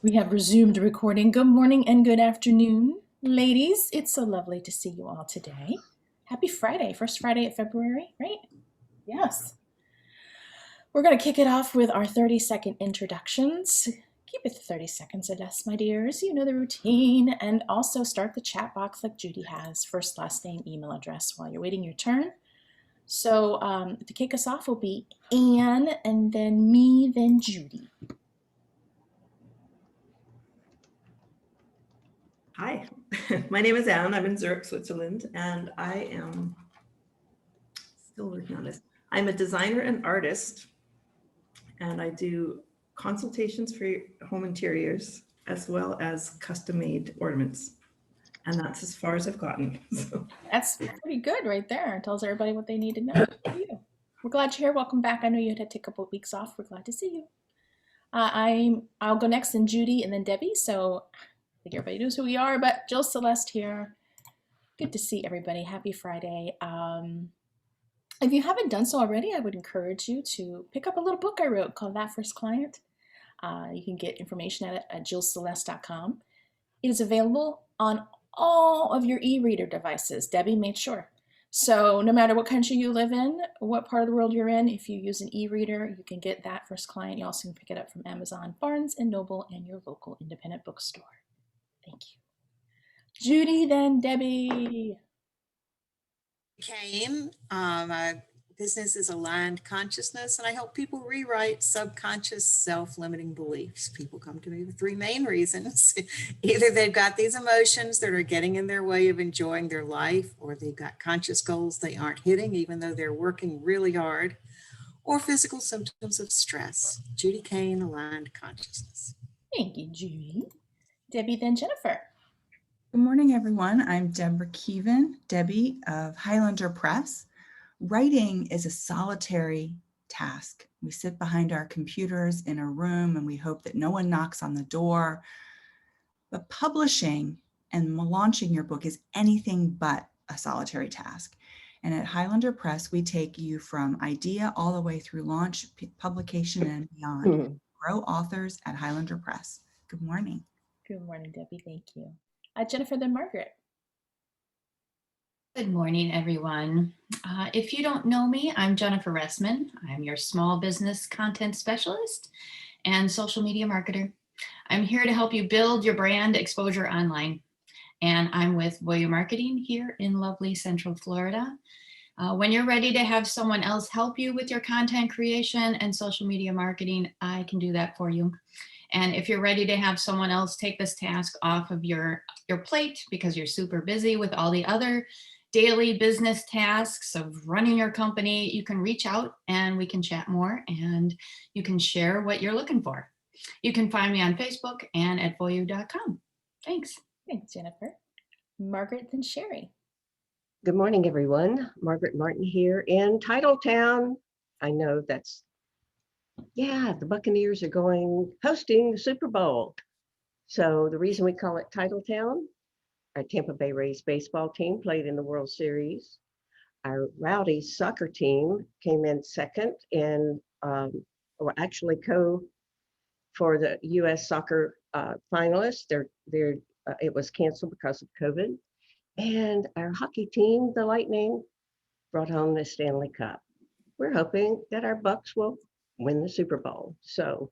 We have resumed recording. Good morning and good afternoon, ladies. It's so lovely to see you all today. Happy Friday, first Friday of February, right? Yes. We're going to kick it off with our 30-second introductions. Keep it to 30 seconds or less, my dears. You know the routine. And also start the chat box like Judy has. First, last name, email address while you're waiting your turn. So to kick us off will be Anne, and then me, then Judy. Hi, my name is Anne. I'm in Zurich, Switzerland, and I am still working on this. I'm a designer and artist, and I do consultations for home interiors as well as custom-made ornaments. And that's as far as I've gotten. So. That's pretty good right there. It tells everybody what they need to know. We're glad you're here. Welcome back. I know you had to take a couple of weeks off. We're glad to see you. I'll go next, and Judy, and then Debbie. So I think everybody knows who we are, but Jill Celeste here. Good to see everybody. Happy Friday. If you haven't done so already, I would encourage you to pick up a little book I wrote called That First Client. You can get information at jillceleste.com. It is available on all of your e-reader devices. Debbie made sure. So no matter what country you live in, what part of the world you're in, if you use an e-reader, you can get That First Client. You also can pick it up from Amazon, Barnes & Noble, and your local independent bookstore. Thank you. Judy, then Debbie. My business is Aligned Consciousness, and I help people rewrite subconscious self-limiting beliefs. People come to me for three main reasons. Either they've got these emotions that are getting in their way of enjoying their life, or they've got conscious goals they aren't hitting even though they're working really hard, or physical symptoms of stress. Judy Kane, Aligned Consciousness. Thank you, Judy. Debbie, then Jennifer. Good morning, everyone. I'm Deborah Keevan, Debbie of Highlander Press. Writing is a solitary task. We sit behind our computers in a room and we hope that no one knocks on the door. But publishing and launching your book is anything but a solitary task. And at Highlander Press, we take you from idea all the way through launch, publication, and beyond. Grow authors at Highlander Press. Good morning. Good morning, Debbie. Thank you. Jennifer, then Margaret. Good morning, everyone. If you don't know me, I'm Jennifer Ressman. I'm your small business content specialist and social media marketer. I'm here to help you build your brand exposure online. And I'm with Voyo Marketing here in lovely Central Florida. When you're ready to have someone else help you with your content creation and social media marketing, I can do that for you. And if you're ready to have someone else take this task off of your plate because you're super busy with all the other daily business tasks of running your company, you can reach out and we can chat more and you can share what you're looking for. You can find me on Facebook and at voyo.com. Thanks. Thanks, Jennifer. Margaret, then Sherry. Good morning, everyone. Margaret Martin here in Titletown. I know that's, yeah, the Buccaneers are hosting the Super Bowl. So the reason we call it Titletown, our Tampa Bay Rays baseball team played in the World Series. Our Rowdy soccer team came in second and or actually for the U.S. soccer finalists. It was canceled because of COVID. And our hockey team, the Lightning, brought home the Stanley Cup. We're hoping that our Bucks will win the Super Bowl. So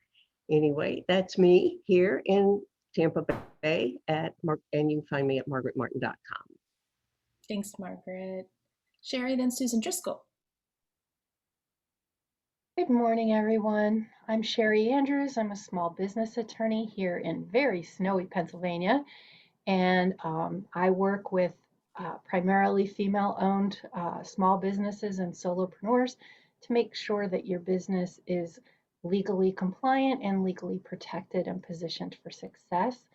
anyway, that's me here in Tampa Bay and you can find me at margaretmartin.com. Thanks, Margaret. Sherry, then Susan Driscoll. Good morning, everyone. I'm Sherry Andrews. I'm a small business attorney here in very snowy Pennsylvania. And I work with primarily female-owned small businesses and solopreneurs to make sure that your business is legally compliant and legally protected and positioned for success.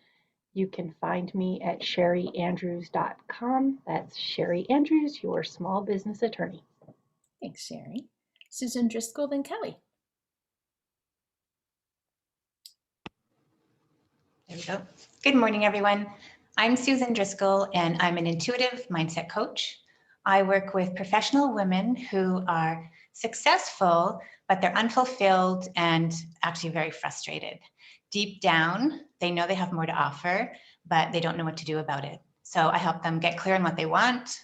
You can find me at sherryandrews.com. That's Sherry Andrews, your small business attorney. Thanks, Sherry. Susan Driscoll, then Kelly. There we go. Good morning, everyone. I'm Susan Driscoll, and I'm an intuitive mindset coach. I work with professional women who are successful, but they're unfulfilled and actually very frustrated. Deep down, They know they have more to offer, but they don't know what to do about it. So I help them get clear on what they want,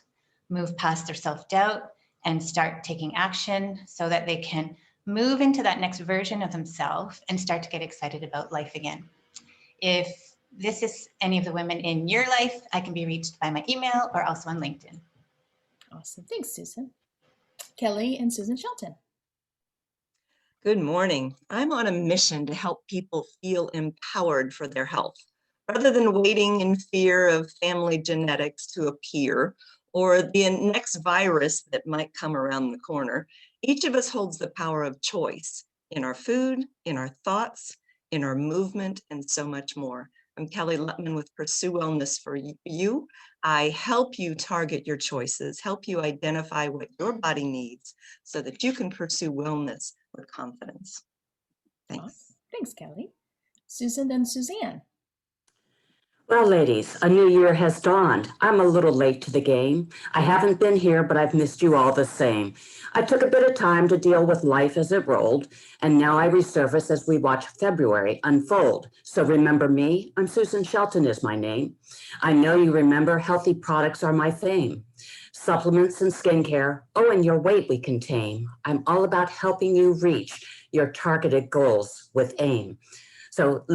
move past their self-doubt, and start taking action so that they can move into that next version of themselves and start to get excited about life again. If this is any of the women in your life, I can be reached by my email or also on LinkedIn. Awesome. Thanks, Susan. Kelly and Susan Shelton. Good morning. I'm on a mission to help people feel empowered for their health. Rather than waiting in fear of family genetics to appear or the next virus that might come around the corner, each of us holds the power of choice in our food, in our thoughts, in our movement, and so much more. I'm Kelly Lutman with Pursue Wellness for You. I help you target your choices, help you identify what your body needs so that you can pursue wellness with confidence. Thanks. Awesome. Thanks, Kelly. Susan and Suzanne. Well, ladies, a new year has dawned. I'm a little late to the game. I haven't been here, but I've missed you all the same. I took a bit of time to deal with life as it rolled, and now I resurface as we watch February unfold. So remember me? I'm Susan Shelton is my name. I know you remember healthy products are my fame. Supplements and skincare, oh, and your weight we can tame. I'm all about helping you reach your targeted goals with AIM. So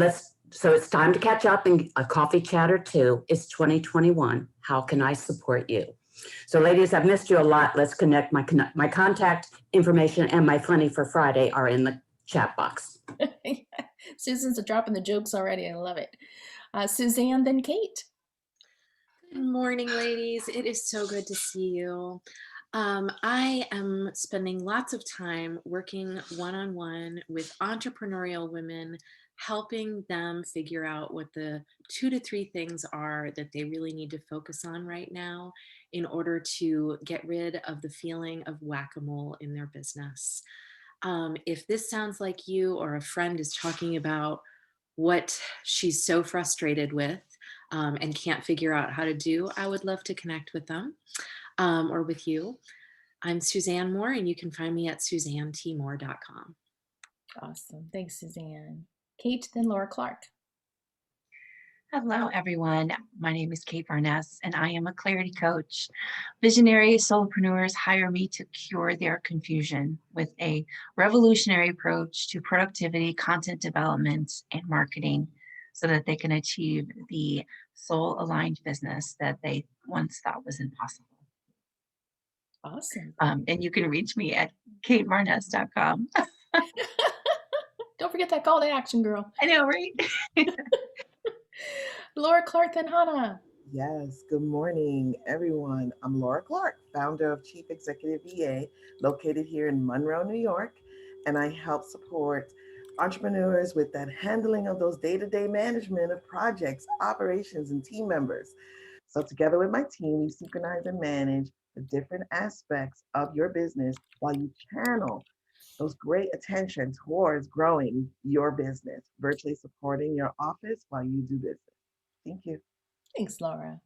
it's time to catch up and a coffee chat or two. It's 2021. How can I support you? So ladies, I've missed you a lot. Let's connect. My contact information and my funny for Friday are in the chat box. Susan's dropping the jokes already. I love it. Suzanne, then Kate. Good morning, ladies. It is so good to see you. I am spending lots of time working one-on-one with entrepreneurial women, helping them figure out what the 2 to 3 things are that they really need to focus on right now in order to get rid of the feeling of whack-a-mole in their business. If this sounds like you or a friend is talking about what she's so frustrated with and can't figure out how to do, I would love to connect with them or with you. I'm Suzanne Moore, and you can find me at suzannetmoore.com. Awesome. Thanks, Suzanne. Kate, then Laura Clark. Hello, everyone. My name is Kate Barnes, and I am a clarity coach. Visionary solopreneurs hire me to cure their confusion with a revolutionary approach to productivity, content development, and marketing so that they can achieve the soul-aligned business that they once thought was impossible. Awesome. And you can reach me at katebarnes.com. Don't forget that call to action, girl. I know, right? Laura Clark, then Hannah. Yes, good morning, everyone. I'm Laura Clark, founder of Chief Executive VA, located here in Monroe, New York, and I help support entrepreneurs with that handling of those day-to-day management of projects, operations, and team members. So together with my team, we synchronize and manage the different aspects of your business while you channel those great attention towards growing your business, virtually supporting your office while you do business. Thank you. Thanks, Laura.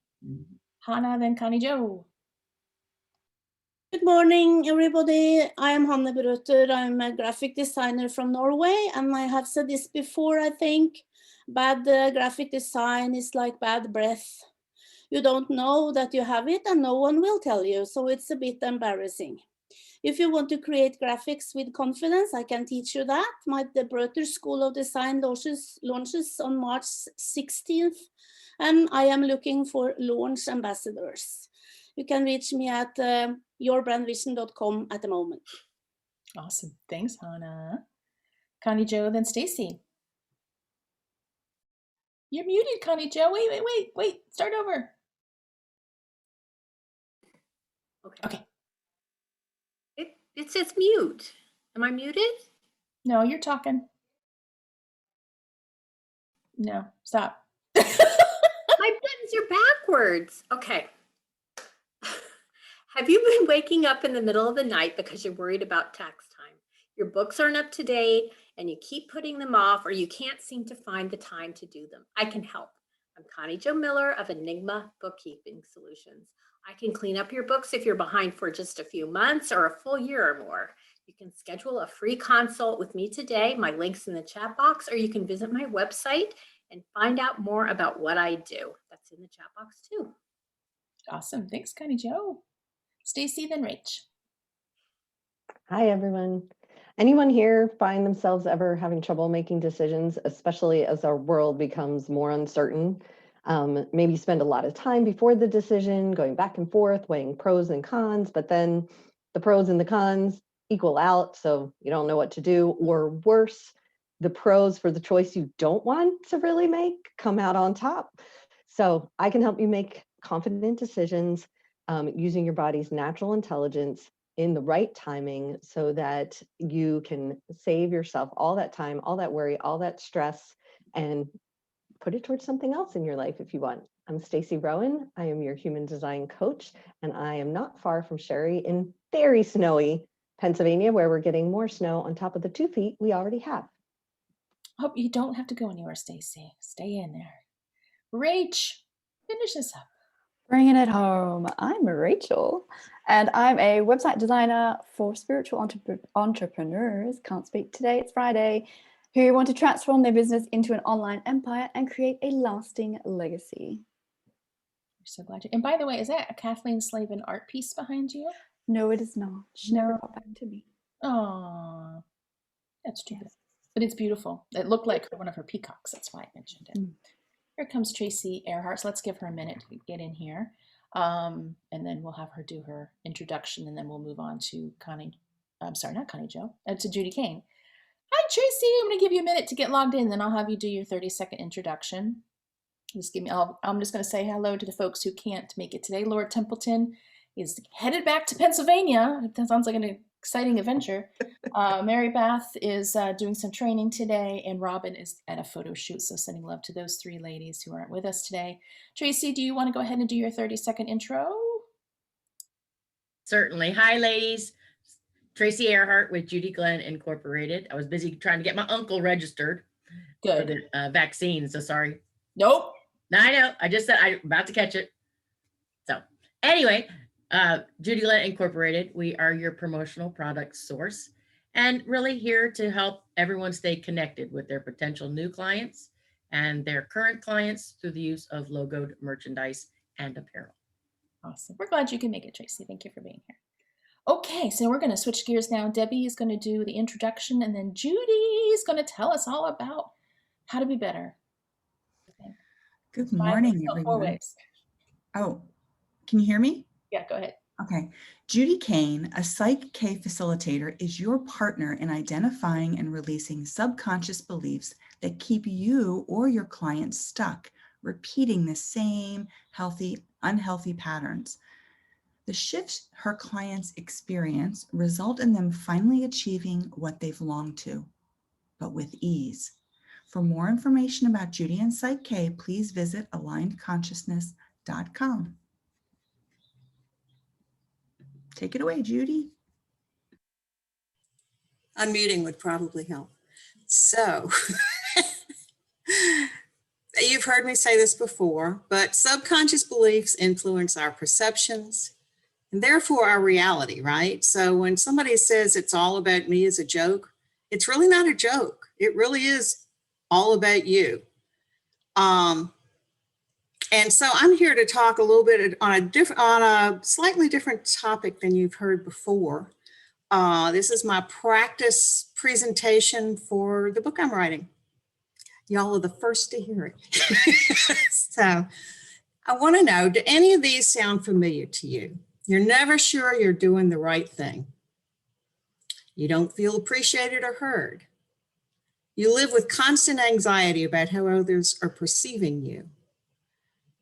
Hannah, then Connie Jo. Good morning, everybody. I am Hanne Brøter. I'm a graphic designer from Norway, and I have said this before, I think. Bad graphic design is like bad breath. You don't know that you have it, and no one will tell you, so it's a bit embarrassing. If you want to create graphics with confidence, I can teach you that. The Brøter School of Design launches on March 16th, and I am looking for launch ambassadors. You can reach me at yourbrandvision.com at the moment. Awesome. Thanks, Hannah. Connie Jo, then Stacy. You're muted, Connie Jo. Wait. Start over. Okay. It says mute. Am I muted? No, you're talking. No, stop. My buttons are backwards. Okay. Have you been waking up in the middle of the night because you're worried about tax time? Your books aren't up to date and you keep putting them off, or you can't seem to find the time to do them? I can help. I'm Connie Jo Miller of Enigma Bookkeeping Solutions. I can clean up your books if you're behind for just a few months or a full year or more. You can schedule a free consult with me today. My link's in the chat box, or you can visit my website, and find out more about what I do. That's in the chat box too. Awesome. Thanks, Connie Joe. Stacy, then Rach. Hi, everyone. Anyone here find themselves ever having trouble making decisions, especially as our world becomes more uncertain? Maybe spend a lot of time before the decision, going back and forth, weighing pros and cons, but then the pros and the cons equal out, so you don't know what to do. Or worse, the pros for the choice you don't want to really make come out on top. So I can help you make confident decisions using your body's natural intelligence in the right timing so that you can save yourself all that time, all that worry, all that stress, and put it towards something else in your life if you want. I'm Stacy Rowan. I am your human design coach, and I am not far from Sherry in very snowy Pennsylvania, where we're getting more snow on top of the 2 feet we already have. Hope you don't have to go anywhere, Stacy. Stay in there. Rach, finish this up. Bringing it home. I'm Rachel, and I'm a website designer for spiritual entrepreneurs. Can't speak today, it's Friday, who want to transform their business into an online empire and create a lasting legacy. We're so glad you. And by the way, is that a Kathleen Slavin art piece behind you? No, it is not. She never got back to me. Oh, that's too bad. But it's beautiful. It looked like one of her peacocks. That's why I mentioned it. Here comes Tracy Earhart. So let's give her a minute to get in here. And then we'll have her do her introduction, and then we'll move on to Connie. I'm sorry, not Connie Joe, to Judy Kane. Hi, Tracy. I'm going to give you a minute to get logged in, then I'll have you do your 30-second introduction. Just give me. I'm just going to say hello to the folks who can't make it today. Laura Templeton is headed back to Pennsylvania. That sounds like an exciting adventure. Mary Beth is doing some training today, and Robin is at a photo shoot. So sending love to those 3 ladies who aren't with us today. Tracy, do you want to go ahead and do your 30-second intro? Certainly. Hi, ladies. Tracy Earhart with Judy Glenn Incorporated. I was busy trying to get my uncle registered for the vaccine. So sorry. Nope. No, I know. I just said I'm about to catch it. So anyway, Judy Glenn Incorporated, we are your promotional product source and really here to help everyone stay connected with their potential new clients and their current clients through the use of logoed merchandise and apparel. Awesome. We're glad you can make it, Tracy. Thank you for being here. Okay, so we're going to switch gears now. Debbie is going to do the introduction, and then Judy is going to tell us all about how to be better. Good morning, everyone. 4 ways. Oh, can you hear me? Yeah, go ahead. Okay. Judy Kane, a Psych K facilitator, is your partner in identifying and releasing subconscious beliefs that keep you or your clients stuck, repeating the same healthy, unhealthy patterns. The shifts her clients experience result in them finally achieving what they've longed to, but with ease. For more information about Judy and Psych K, please visit alignedconsciousness.com. Take it away, Judy. Unmuting would probably help. So, you've heard me say this before, but subconscious beliefs influence our perceptions and therefore our reality, right? So when somebody says it's all about me as a joke, it's really not a joke. It really is all about you. And so I'm here to talk a little bit on a slightly different topic than you've heard before. This is my practice presentation for the book I'm writing. Y'all are the first to hear it. So I want to know, do any of these sound familiar to you? You're never sure you're doing the right thing. You don't feel appreciated or heard. You live with constant anxiety about how others are perceiving you.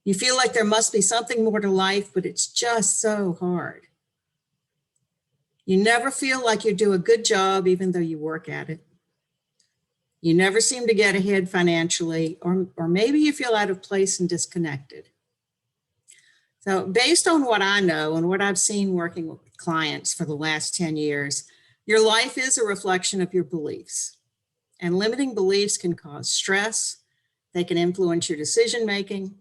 You feel like there must be something more to life, but it's just so hard. You never feel like you do a good job, even though you work at it. You never seem to get ahead financially, or maybe you feel out of place and disconnected. So based on what I know and what I've seen working with clients for the last 10 years, your life is a reflection of your beliefs. And limiting beliefs can cause stress, they can influence your decision-making,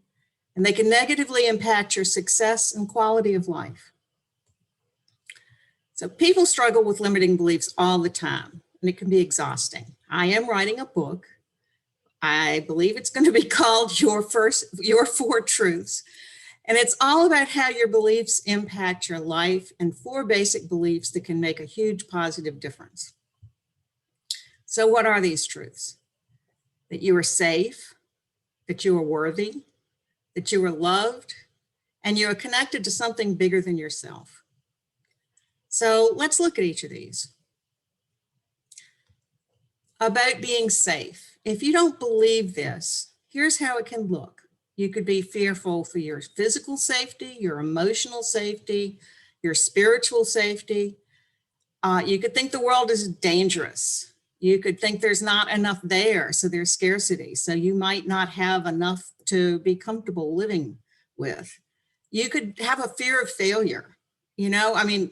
and they can negatively impact your success and quality of life. So people struggle with limiting beliefs all the time, and it can be exhausting. I am writing a book I believe it's going to be called Your Four Truths. And it's all about how your beliefs impact your life and 4 basic beliefs that can make a huge positive difference. So what are these truths? That you are safe, that you are worthy, that you are loved, and you are connected to something bigger than yourself. So let's look at each of these. About being safe. If you don't believe this, here's how it can look. You could be fearful for your physical safety, your emotional safety, your spiritual safety. You could think the world is dangerous. You could think there's not enough there, so there's scarcity. So you might not have enough to be comfortable living with. You could have a fear of failure. You know, I mean,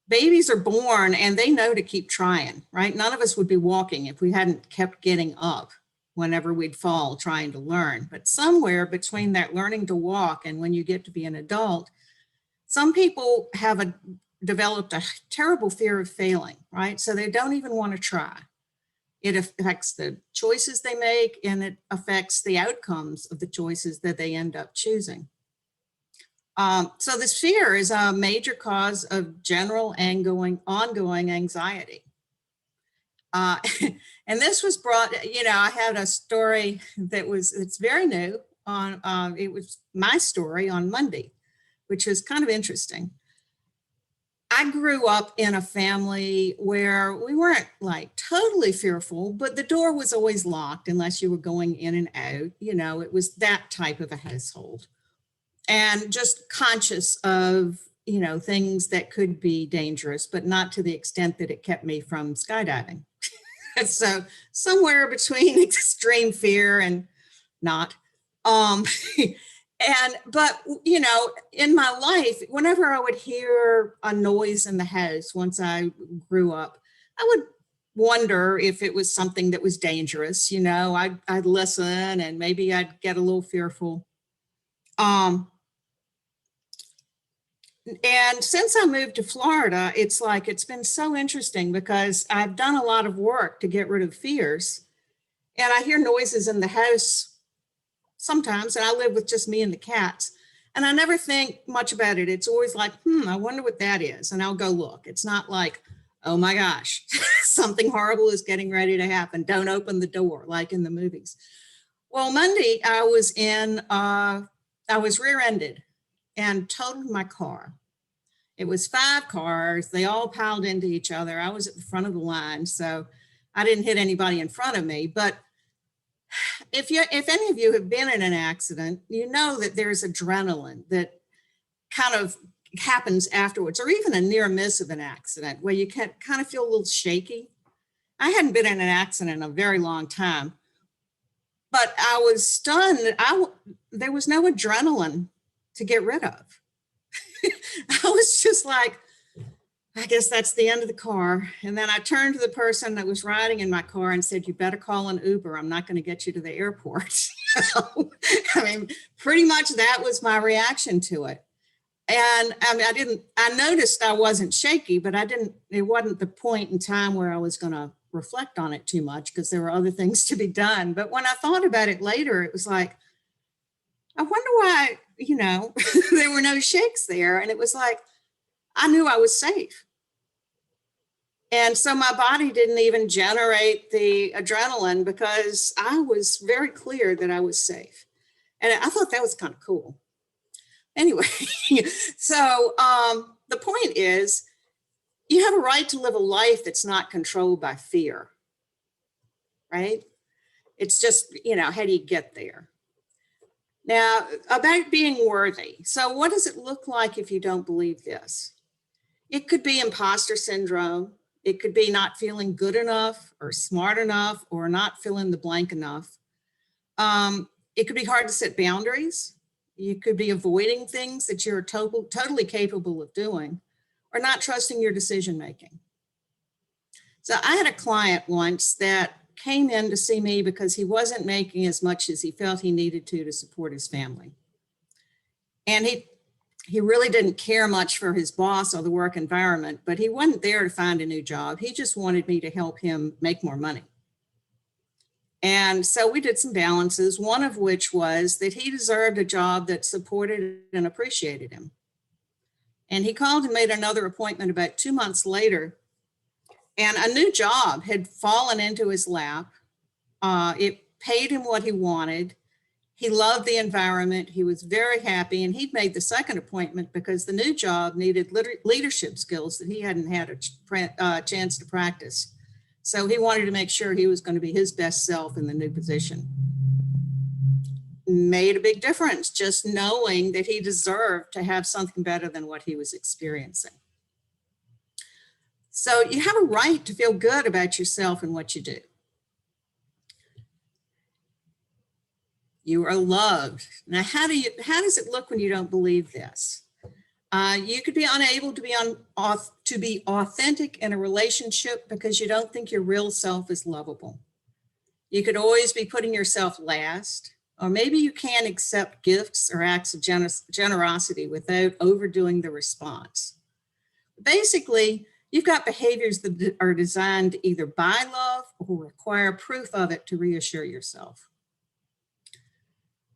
babies are born and they know to keep trying, right? None of us would be walking if we hadn't kept getting up whenever we'd fall trying to learn. But somewhere between that learning to walk and when you get to be an adult, some people have developed a terrible fear of failing, right? So they don't even want to try. It affects the choices they make, and it affects the outcomes of the choices that they end up choosing. So this fear is a major cause of general ongoing anxiety. And this was brought, you know, I had a story it's very new it was my story on Monday, which was kind of interesting. I grew up in a family where we weren't like totally fearful, but the door was always locked unless you were going in and out. You know, it was that type of a household. And just conscious of, you know, things that could be dangerous, but not to the extent that it kept me from skydiving. So somewhere between extreme fear and not. But, you know, in my life, whenever I would hear a noise in the house, once I grew up, I would wonder if it was something that was dangerous. You know, I'd listen and maybe I'd get a little fearful. And since I moved to Florida, it's like, it's been so interesting because I've done a lot of work to get rid of fears. And I hear noises in the house sometimes, and I live with just me and the cats. And I never think much about it. It's always like, I wonder what that is. And I'll go look. It's not like, oh my gosh, something horrible is getting ready to happen. Don't open the door, like in the movies. Well, Monday, I was rear-ended and totaled my car. It was 5 cars. They all piled into each other. I was at the front of the line, so I didn't hit anybody in front of me. But if any of you have been in an accident, you know that there's adrenaline that kind of happens afterwards, or even a near miss of an accident where you can kind of feel a little shaky. I hadn't been in an accident in a very long time, but I was stunned. There was no adrenaline to get rid of. I was just like, I guess that's the end of the car. And then I turned to the person that was riding in my car and said, you better call an Uber. I'm not going to get you to the airport. I mean, pretty much that was my reaction to it. And I mean, I noticed I wasn't shaky, but it wasn't the point in time where I was going to reflect on it too much because there were other things to be done. But when I thought about it later, it was like, I wonder why, you know, there were no shakes there. And it was like, I knew I was safe. And so my body didn't even generate the adrenaline because I was very clear that I was safe. And I thought that was kind of cool. Anyway, so the point is, you have a right to live a life that's not controlled by fear, right? It's just, you know, how do you get there? Now, about being worthy. So what does it look like if you don't believe this? It could be imposter syndrome. It could be not feeling good enough or smart enough or not fill in the blank enough. It could be hard to set boundaries. You could be avoiding things that you're totally capable of doing or not trusting your decision-making. So I had a client once that came in to see me because he wasn't making as much as he felt he needed to support his family. And he really didn't care much for his boss or the work environment, but he wasn't there to find a new job. He just wanted me to help him make more money. And so we did some balances, one of which was that he deserved a job that supported and appreciated him. And he called and made another appointment about 2 months later, and a new job had fallen into his lap. It paid him what he wanted. He loved the environment. He was very happy, and he'd made the second appointment because the new job needed leadership skills that he hadn't had a chance to practice. So he wanted to make sure he was going to be his best self in the new position. Made a big difference just knowing that he deserved to have something better than what he was experiencing. So you have a right to feel good about yourself and what you do. You are loved. Now, how does it look when you don't believe this? You could be unable to be authentic in a relationship because you don't think your real self is lovable. You could always be putting yourself last, or maybe you can't accept gifts or acts of generosity without overdoing the response. Basically, you've got behaviors that are designed to either buy love or require proof of it to reassure yourself.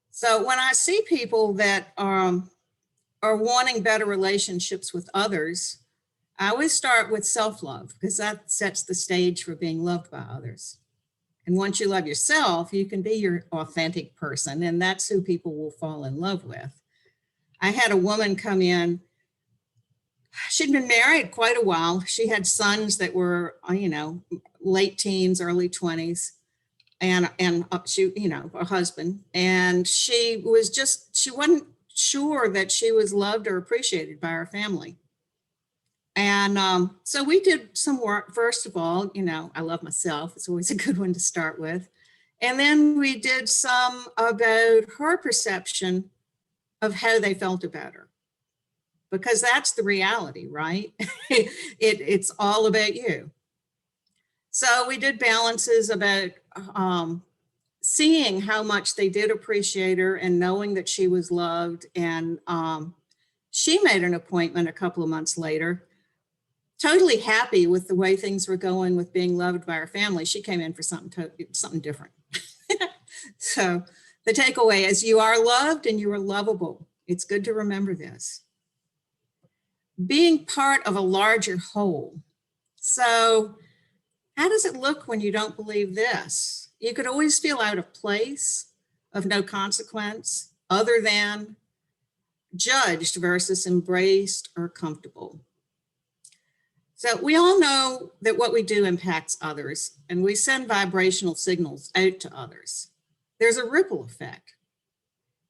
So when I see people that are wanting better relationships with others, I always start with self-love because that sets the stage for being loved by others. And once you love yourself, you can be your authentic person, and that's who people will fall in love with. I had a woman come in. She'd been married quite a while. She had sons that were, late teens, early 20s, and she, a husband. And she wasn't sure that she was loved or appreciated by her family. And so we did some work. First of all, I love myself. It's always a good one to start with. And then we did some about her perception of how they felt about her. Because that's the reality, right? It's all about you. So we did balances about seeing how much they did appreciate her and knowing that she was loved. And she made an appointment a couple of months later, totally happy with the way things were going with being loved by her family. She came in for something different. So the takeaway is you are loved and you are lovable. It's good to remember this. Being part of a larger whole. So how does it look when you don't believe this? You could always feel out of place, of no consequence, other than, judged versus embraced or comfortable. So we all know that what we do impacts others, and we send vibrational signals out to others. There's a ripple effect,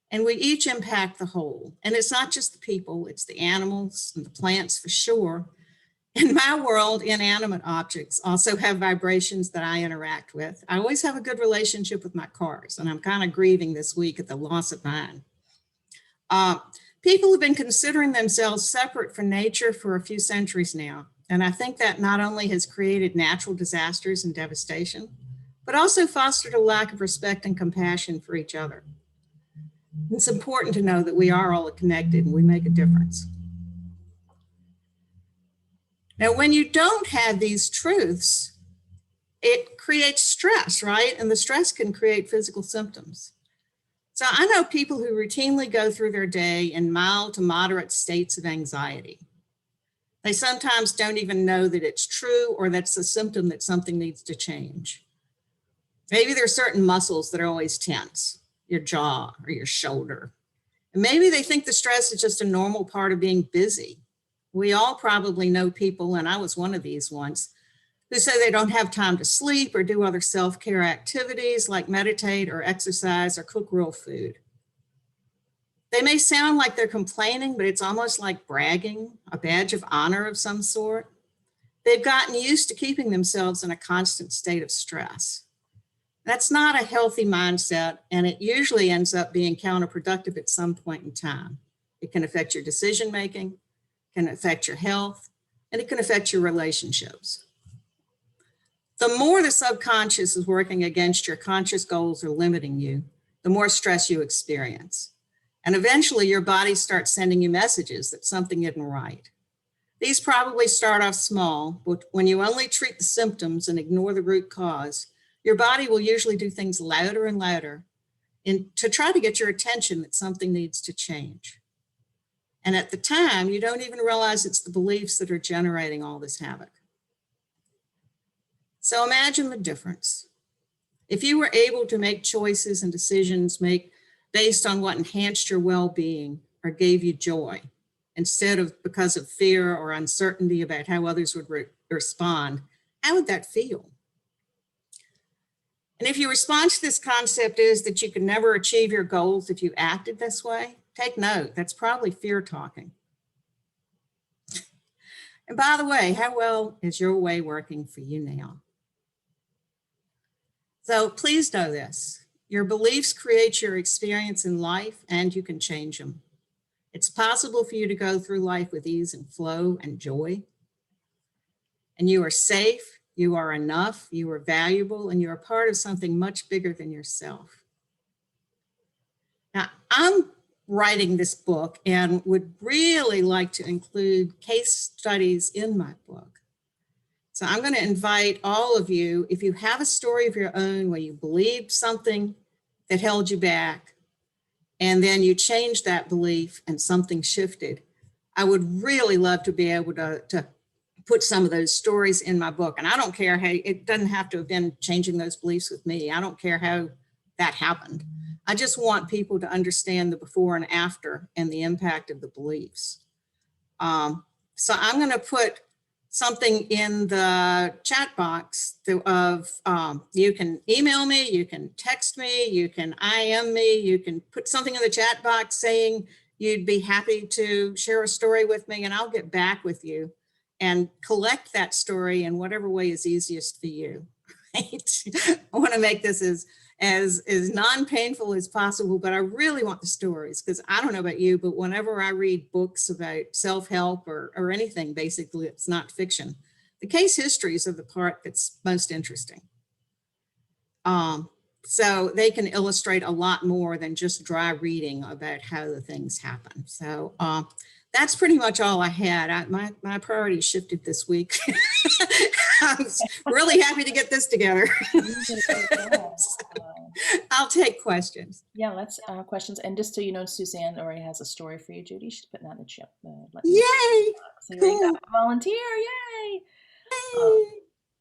and we each impact the whole. And it's not just the people, it's the animals and the plants for sure. In my world, inanimate objects also have vibrations that I interact with. I always have a good relationship with my cars, and I'm kind of grieving this week at the loss of mine. People have been considering themselves separate from nature for a few centuries now. And I think that not only has created natural disasters and devastation, but also fostered a lack of respect and compassion for each other. It's important to know that we are all connected and we make a difference. Now, when you don't have these truths, it creates stress, right? And the stress can create physical symptoms. So I know people who routinely go through their day in mild to moderate states of anxiety. They sometimes don't even know that it's true or that's a symptom that something needs to change. Maybe there are certain muscles that are always tense, your jaw or your shoulder. And maybe they think the stress is just a normal part of being busy. We all probably know people, and I was one of these once, who say they don't have time to sleep or do other self-care activities like meditate or exercise or cook real food. They may sound like they're complaining, but it's almost like bragging, a badge of honor of some sort. They've gotten used to keeping themselves in a constant state of stress. That's not a healthy mindset, and it usually ends up being counterproductive at some point in time. It can affect your decision-making, can affect your health, and it can affect your relationships. The more the subconscious is working against your conscious goals or limiting you, the more stress you experience. And eventually your body starts sending you messages that something isn't right. These probably start off small, but when you only treat the symptoms and ignore the root cause, your body will usually do things louder and louder to try to get your attention that something needs to change. And at the time, you don't even realize it's the beliefs that are generating all this havoc. So imagine the difference. If you were able to make choices and decisions based on what enhanced your well-being or gave you joy, instead of because of fear or uncertainty about how others would respond, how would that feel? And if your response to this concept is that you can never achieve your goals if you acted this way, take note, that's probably fear talking. And by the way, how well is your way working for you now? So please know this, your beliefs create your experience in life and you can change them. It's possible for you to go through life with ease and flow and joy. And you are safe, you are enough, you are valuable, and you're a part of something much bigger than yourself. Now, I'm writing this book and would really like to include case studies in my book. So I'm going to invite all of you, if you have a story of your own where you believed something that held you back, and then you changed that belief and something shifted, I would really love to be able to put some of those stories in my book. And I don't care how, it doesn't have to have been changing those beliefs with me. I don't care how that happened. I just want people to understand the before and after and the impact of the beliefs. So I'm going to put something in the chat box you can email me, you can text me, you can IM me, you can put something in the chat box saying you'd be happy to share a story with me, and I'll get back with you and collect that story in whatever way is easiest for you. Right? I want to make this as non-painful as possible, but I really want the stories, because I don't know about you, but whenever I read books about self-help or anything, basically it's not fiction, the case histories are the part that's most interesting. So they can illustrate a lot more than just dry reading about how the things happen. So that's pretty much all I had. My priorities shifted this week. I'm really happy to get this together. I'll take questions. Yeah, let's questions. And just so you know, Suzanne already has a story for you, Judy. She's putting that in the chat. Yay! So you already got a volunteer. Yay!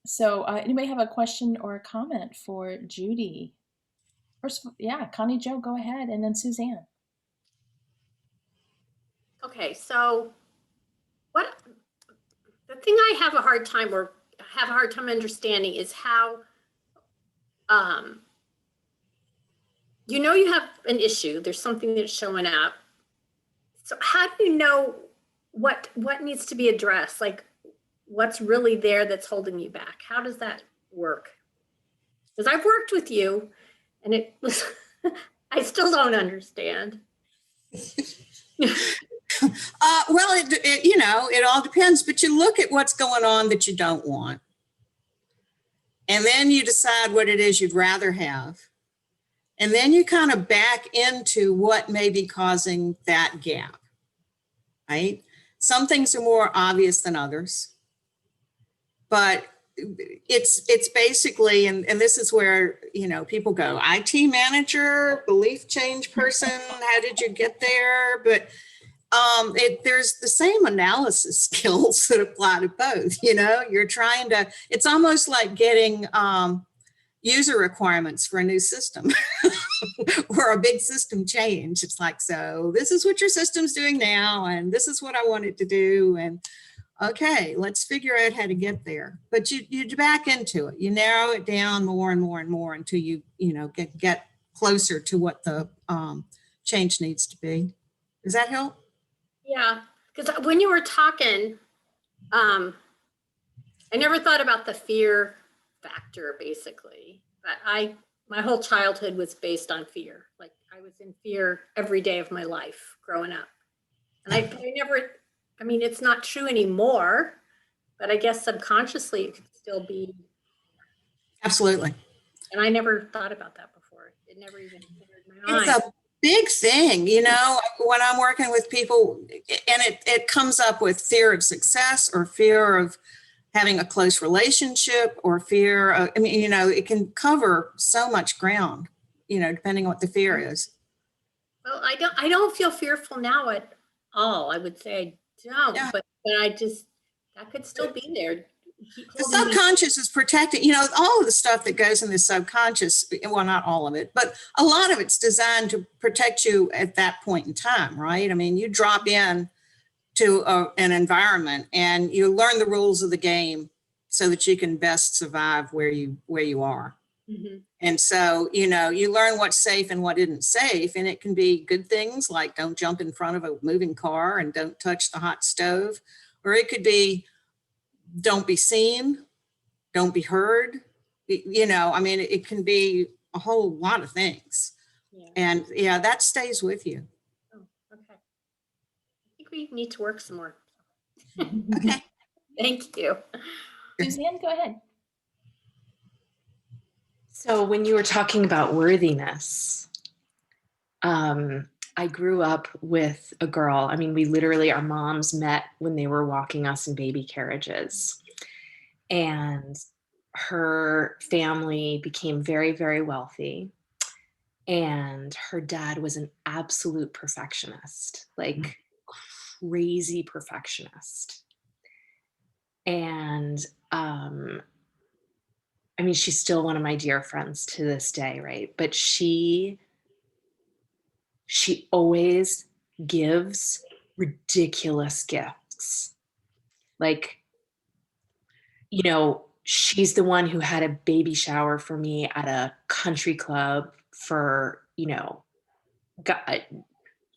So anybody have a question or a comment for Judy? First, yeah, Connie Jo, go ahead, and then Suzanne. Okay, so the thing I have a hard time understanding is how you have an issue, there's something that's showing up. So how do you know what needs to be addressed? Like what's really there that's holding you back? How does that work? Because I've worked with you and it was, I still don't understand. Well, it all depends, but you look at what's going on that you don't want. And then you decide what it is you'd rather have. And then you kind of back into what may be causing that gap, right? Some things are more obvious than others, but it's basically, and this is where, people go, IT manager, belief change person, how did you get there? But there's the same analysis skills that apply to both. You're trying to, it's almost like getting user requirements for a new system or a big system change. It's like, so this is what your system's doing now, and this is what I want it to do. And okay, let's figure out how to get there. But you back into it. You narrow it down more and more and more until you get closer to what the change needs to be. Does that help? Yeah, because when you were talking, I never thought about the fear factor, basically. But my whole childhood was based on fear. Like I was in fear every day of my life growing up. And I never, it's not true anymore, but I guess subconsciously it could still be. Absolutely. And I never thought about that before. It never even entered my mind. It's a big thing, when I'm working with people, and it comes up with fear of success or fear of having a close relationship or fear. I mean, you know, it can cover so much ground, you know, depending on what the fear is. Well, I don't feel fearful now at all. I would say I don't, but I just, that could still be there. Keep The holding me- subconscious is protected. You know, all of the stuff that goes in the subconscious, well, not all of it, but a lot of it's designed to protect you at that point in time, right? I mean, you drop in to an environment and you learn the rules of the game so that you can best survive where you are. Mhm. And so, you know, you learn what's safe and what isn't safe. And it can be good things like don't jump in front of a moving car and don't touch the hot stove. Or it could be don't be seen, don't be heard. You know, I mean, it can be a whole lot of things. Yeah. And yeah, that stays with you. Oh, okay. I think we need to work some more. Okay. Thank you. Suzanne, go ahead. So when you were talking about worthiness, I grew up with a girl. I mean, we literally, our moms met when they were walking us in baby carriages. And her family became very, very wealthy. And her dad was an absolute perfectionist, like crazy perfectionist. And I mean, she's still one of my dear friends to this day, right? But she always gives ridiculous gifts. Like, you know, she's the one who had a baby shower for me at a country club for, you know, got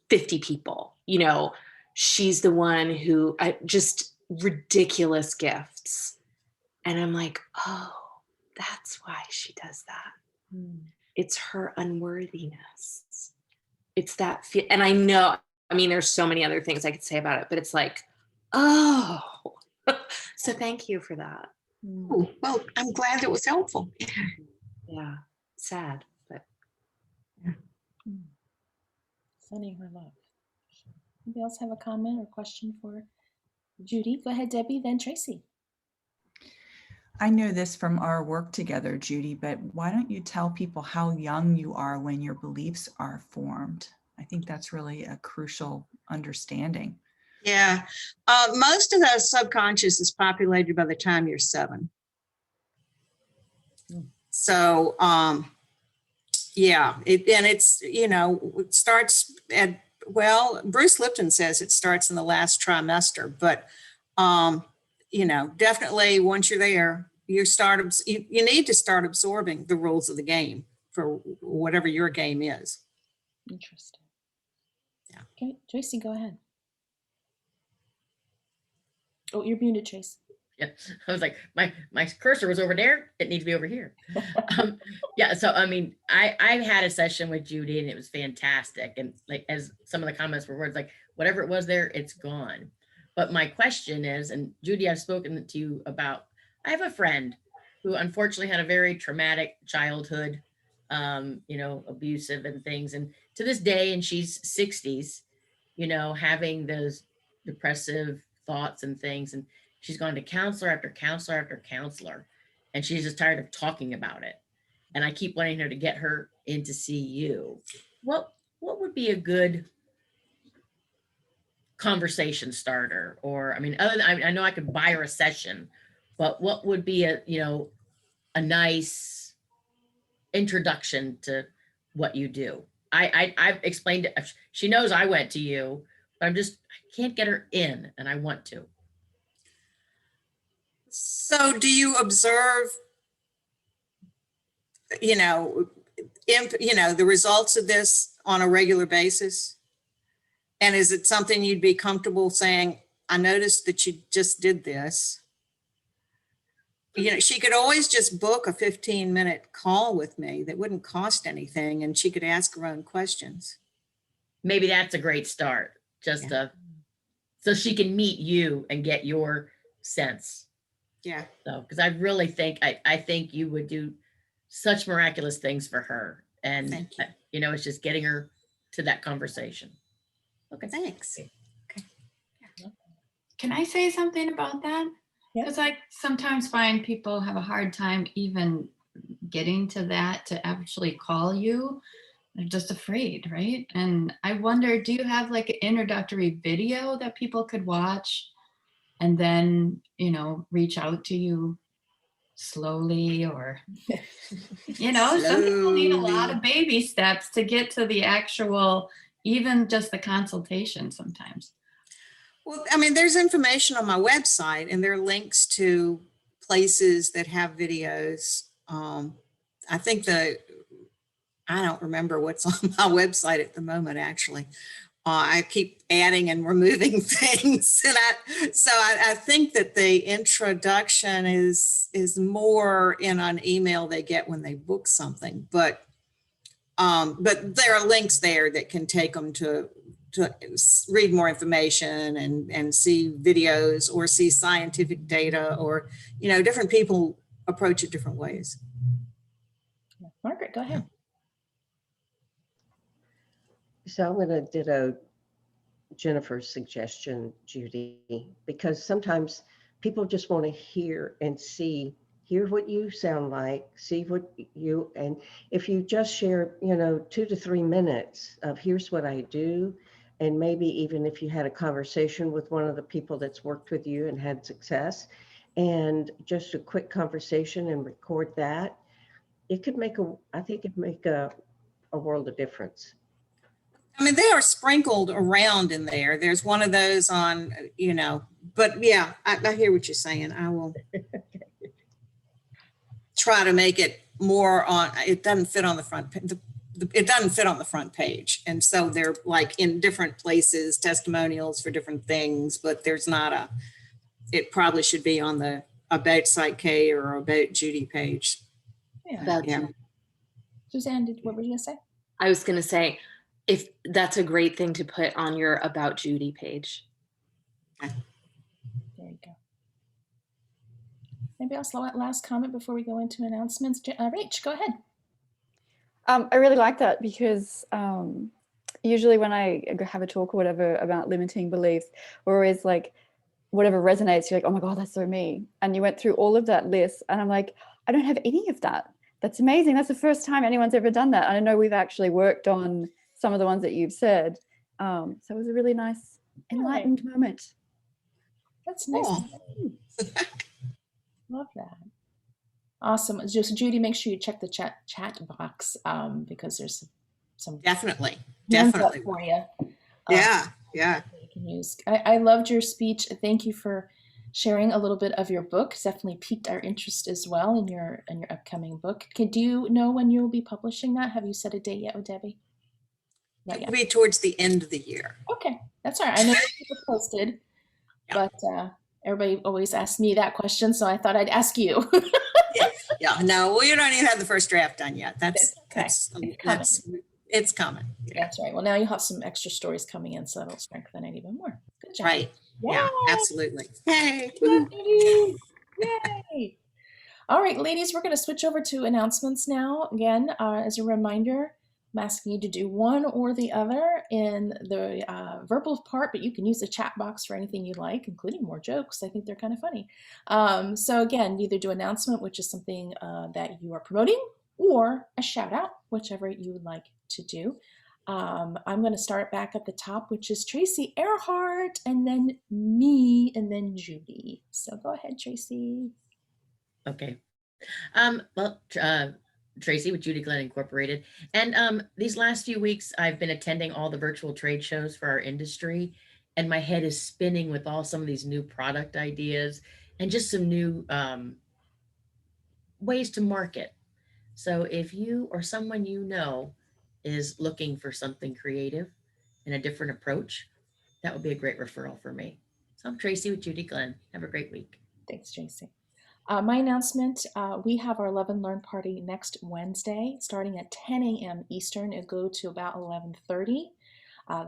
50 people. You know, she's the one who just ridiculous gifts. And I'm like, oh, that's why she does that. It's her unworthiness. It's that feel. And I know, I mean, there's so many other things I could say about it, but it's like, oh, so thank you for that. Oh, well, I'm glad it was helpful. Yeah, sad, but Sending her love. Anybody else have a comment or question for Judy? Go ahead, Debbie, then Tracy. I know this from our work together, Judy, but why don't you tell people how young you are when your beliefs are formed? I think that's really a crucial understanding. Yeah. Most of the subconscious is populated by the time you're 7. So, yeah, it's, you know, it starts at, well, Bruce Lipton says it starts in the last trimester, but, you know, definitely once you're there, you need to start absorbing the rules of the game for whatever your game is. Interesting. Yeah. Okay, Tracy, go ahead. Oh, you're muted, Tracy. Yeah, I was like, my cursor was over there. It needs to be over here. Yeah, so I mean, I had a session with Judy and it was fantastic. And like, as some of the comments were words like, whatever it was there, it's gone. But my question is, and Judy, I've spoken to you about, I have a friend who unfortunately had a very traumatic childhood, you know, abusive and things. And to this day, and she's 60s, you know, having those depressive thoughts and things. And she's gone to counselor after counselor after counselor, and she's just tired of talking about it. And I keep wanting her to get her in to see you. What would be a good conversation starter? Or, I mean, other than, I know I could buy her a session, but what would be a, you know, a nice introduction to what you do? I've explained it. She knows I went to you, but I can't get her in, and I want to. So do you observe, you know, the results of this on a regular basis? And is it something you'd be comfortable saying, I noticed that you just did this? You know, she could always just book a 15-minute call with me that wouldn't cost anything, and she could ask her own questions. Maybe that's a great start, just so she can meet you and get your sense. Yeah. So, because I really think, I think you would do such miraculous things for her. And, Thank you. You know, it's just getting her to that conversation. Okay. Thanks. Can I say something about that? Because I sometimes find people have a hard time even getting to that to actually call you. They're just afraid, right? And I wonder, do you have like an introductory video that people could watch and then, you know, reach out to you slowly? Or, you know, some people need a lot of baby steps to get to the actual, even just the consultation sometimes. Well, I mean, there's information on my website and there are links to places that have videos. I think I don't remember what's on my website at the moment, actually. I keep adding and removing things. And I think that the introduction is more in an email they get when they book something, but there are links there that can take them to read more information and see videos or see scientific data, or, you know, different people approach it different ways. Margaret, go ahead. So I'm going to ditto Jennifer's suggestion, Judy, because sometimes people just want to hear and hear what you sound like, see what you, and if you just share, you know, 2 to 3 minutes of here's what I do, and maybe even if you had a conversation with one of the people that's worked with you and had success, and just a quick conversation and record that, it could make I think it'd make a world of difference. I mean, they are sprinkled around in there. There's one of those on, you know, but yeah, I hear what you're saying. I will try to make it more on, it doesn't fit on the front, it doesn't fit on the front page. And so they're like in different places, testimonials for different things, but there's not it probably should be on the About Site K or About Judy page. Yeah. Suzanne, what were you gonna say? I was gonna say, if that's a great thing to put on your About Judy page. There you go. Maybe else last comment before we go into announcements. Rach, go ahead. I really like that because usually when I have a talk or whatever about limiting beliefs, we're always like, whatever resonates, you're like, oh my God, that's so me. And you went through all of that list and I'm like, I don't have any of that. That's amazing. That's the first time anyone's ever done that. And I know we've actually worked on some of the ones that you've said. So it was a really nice enlightened moment. That's nice. Love that. Awesome. Just Judy, make sure you check the chat box because there's some definitely for you. Yeah. You can use. I loved your speech. Thank you for sharing a little bit of your book. Definitely piqued our interest as well in your upcoming book. Do you know when you'll be publishing that? Have you set a date yet with Debbie? Not yet. It'll be towards the end of the year. Okay, that's all right. I know it's posted, but everybody always asks me that question, so I thought I'd ask you. No, well, you don't even have the first draft done yet. It's coming. That's right. Well, now you have some extra stories coming in, so that'll strengthen it even more. Good job. Right. Yeah, absolutely. Hey. Yay. All right, ladies, we're going to switch over to announcements now. Again, as a reminder, I'm asking you to do one or the other in the verbal part, but you can use the chat box for anything you like, including more jokes. I think they're kind of funny. So again, either do announcement, which is something that you are promoting, or a shout out, whichever you would like to do. I'm going to start back at the top, which is Tracy Earhart, and then me, and then Judy. So go ahead, Tracy. Okay. Tracy with Judy Glenn Incorporated. And these last few weeks, I've been attending all the virtual trade shows for our industry, and my head is spinning with some of these new product ideas and just some new ways to market. So if you or someone you know is looking for something creative and a different approach, that would be a great referral for me. So I'm Tracy with Judy Glenn. Have a great week. Thanks, Tracy. My announcement, we have our Love and Learn party next Wednesday, starting at 10 a.m. Eastern. It'll go to about 11:30.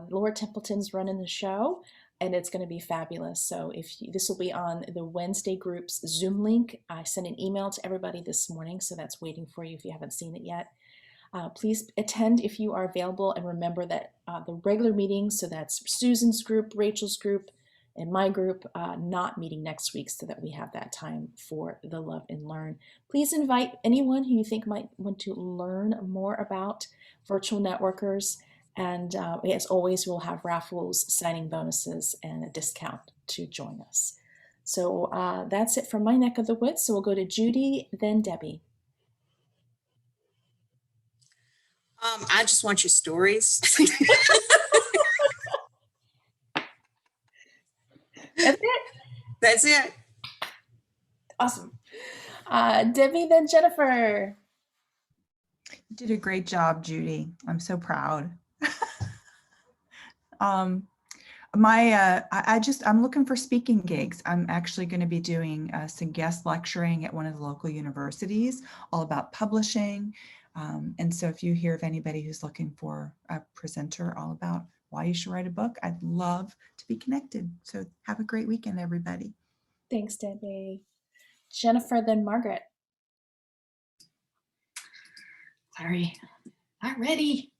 Laura Templeton's running the show, and it's going to be fabulous. So this will be on the Wednesday group's Zoom link. I sent an email to everybody this morning, so that's waiting for you if you haven't seen it yet. Please attend if you are available, and remember that the regular meetings, so that's Susan's group, Rachel's group, in my group not meeting next week so that we have that time for the Love and Learn. Please invite anyone who you think might want to learn more about virtual networkers. And as always, we'll have raffles, signing bonuses, and a discount to join us. So that's it from my neck of the woods. So we'll go to Judy, then Debbie. I just want your stories. That's it. That's it. Awesome. Debbie, then Jennifer. You did a great job, Judy. I'm so proud. I'm looking for speaking gigs. I'm actually going to be doing some guest lecturing at one of the local universities, all about publishing. And so if you hear of anybody who's looking for a presenter all about why you should write a book, I'd love to be connected. So have a great weekend, everybody. Thanks, Debbie. Jennifer, then Margaret. Sorry, not ready.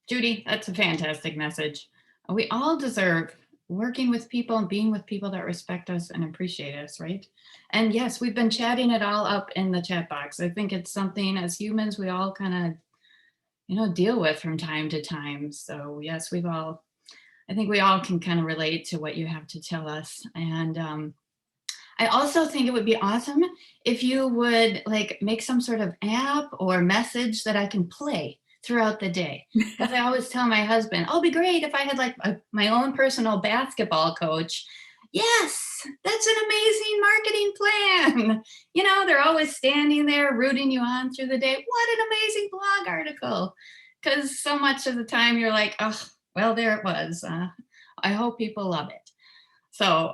Judy, that's a fantastic message. We all deserve working with people and being with people that respect us and appreciate us, right? And yes, we've been chatting it all up in the chat box. I think it's something as humans we all kind of, deal with from time to time. So yes, I think we all can kind of relate to what you have to tell us. And I also think it would be awesome if you would make some sort of app or message that I can play throughout the day. Because I always tell my husband, oh, it'd be great if I had my own personal basketball coach. Yes, that's an amazing marketing plan. They're always standing there rooting you on through the day. What an amazing blog article. Because so much of the time you're like, oh, well, there it was. I hope people love it. So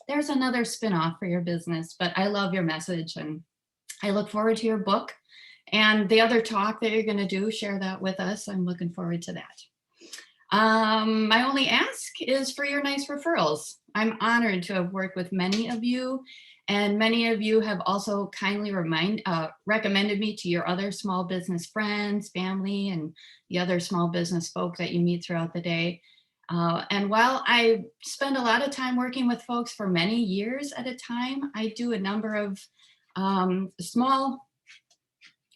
there's another spinoff for your business, but I love your message and I look forward to your book and the other talk that you're going to do. Share that with us. I'm looking forward to that. My only ask is for your nice referrals. I'm honored to have worked with many of you, and many of you have also kindly recommended me to your other small business friends, family, and the other small business folk that you meet throughout the day. And while I spend a lot of time working with folks for many years at a time, I do a number of small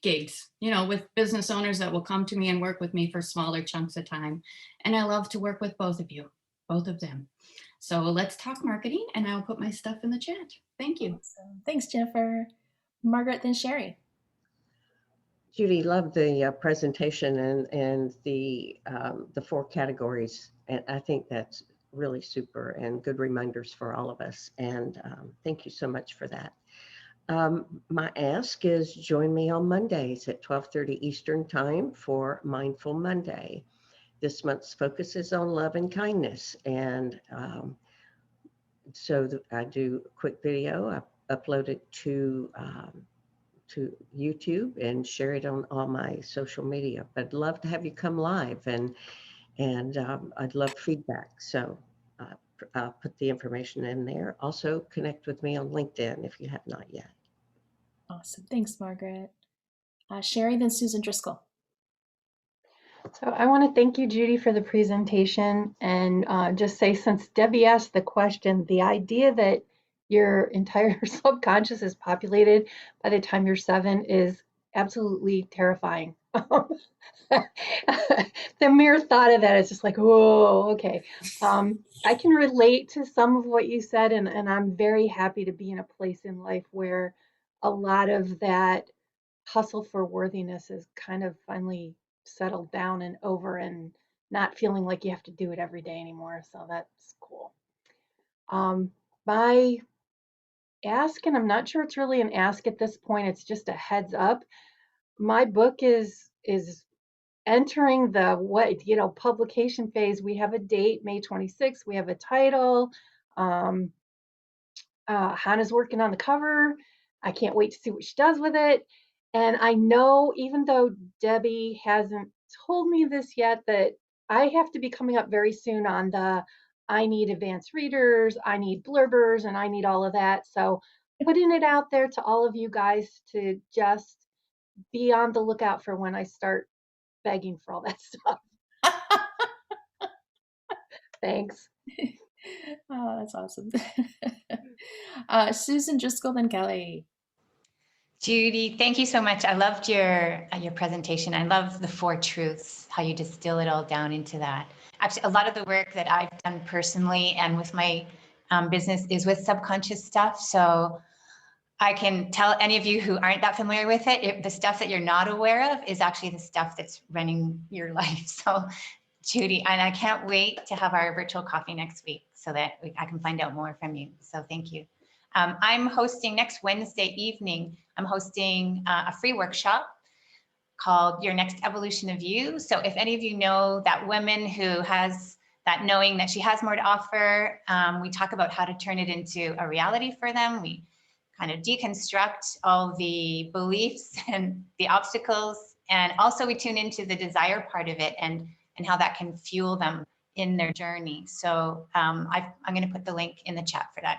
gigs, with business owners that will come to me and work with me for smaller chunks of time. And I love to work with both of you, both of them. So let's talk marketing, and I'll put my stuff in the chat. Thank you. Awesome. Thanks, Jennifer. Margaret, then Sherry. Judy, love the presentation and the 4 categories. And I think that's really super and good reminders for all of us. And thank you so much for that. My ask is join me on Mondays at 12:30 Eastern Time for Mindful Monday. This month's focus is on love and kindness. And so I do a quick video. I upload it to YouTube and share it on all my social media. But I'd love to have you come live and I'd love feedback. So I'll put the information in there. Also connect with me on LinkedIn if you have not yet. Awesome. Thanks, Margaret. Sherry, then Susan Driscoll. So I want to thank you, Judy, for the presentation and just say, since Debbie asked the question, the idea that your entire subconscious is populated by the time you're 7 is absolutely terrifying. The mere thought of that is just like, whoa, okay. I can relate to some of what you said, and I'm very happy to be in a place in life where a lot of that hustle for worthiness is kind of finally settled down and over, and not feeling like you have to do it every day anymore. So that's cool. My ask, and I'm not sure it's really an ask at this point, it's just a heads up. My book is entering the publication phase. We have a date, May 26th. We have a title. Hannah's working on the cover. I can't wait to see what she does with it. And I know, even though Debbie hasn't told me this yet, that I have to be coming up very soon on I need advanced readers, I need blurbers, and I need all of that. So putting it out there to all of you guys to just be on the lookout for when I start begging for all that stuff. Thanks. Oh, that's awesome. Susan Driscoll, then Kelly. Judy, thank you so much. I loved your presentation. I love the 4 truths, how you distill it all down into that. Actually, a lot of the work that I've done personally and with my business is with subconscious stuff. So I can tell any of you who aren't that familiar with it, the stuff that you're not aware of is actually the stuff that's running your life. So Judy, and I can't wait to have our virtual coffee next week so that I can find out more from you. So thank you. I'm hosting next Wednesday evening, I'm hosting a free workshop called Your Next Evolution of You. So if any of you know that woman who has that knowing that she has more to offer, we talk about how to turn it into a reality for them. We kind of deconstruct all the beliefs and the obstacles. And also we tune into the desire part of it and how that can fuel them in their journey. So I'm going to put the link in the chat for that.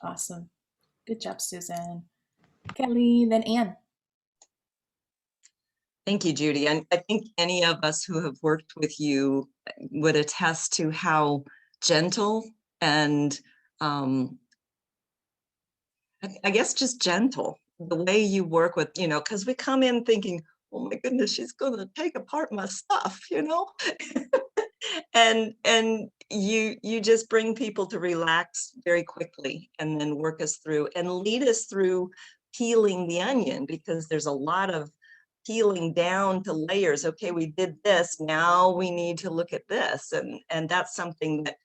Awesome. Good job, Susan. Kelly, then Anne. Thank you, Judy. And I think any of us who have worked with you would attest to how gentle and I guess just gentle, the way you work with, because we come in thinking, oh my goodness, she's going to take apart my stuff, and you just bring people to relax very quickly and then work us through and lead us through peeling the onion, because there's a lot of peeling down to layers. Okay, we did this, now we need to look at this, and that's something that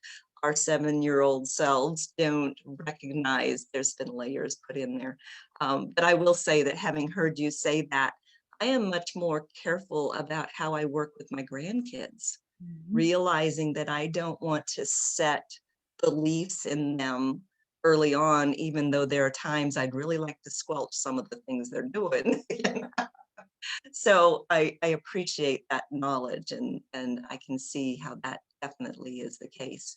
our 7-year-old selves don't recognize. There's been layers put in there. But I will say that having heard you say that, I am much more careful about how I work with my grandkids, realizing that I don't want to set beliefs in them early on, even though there are times I'd really like to squelch some of the things they're doing. So I appreciate that knowledge, and I can see how that definitely is the case.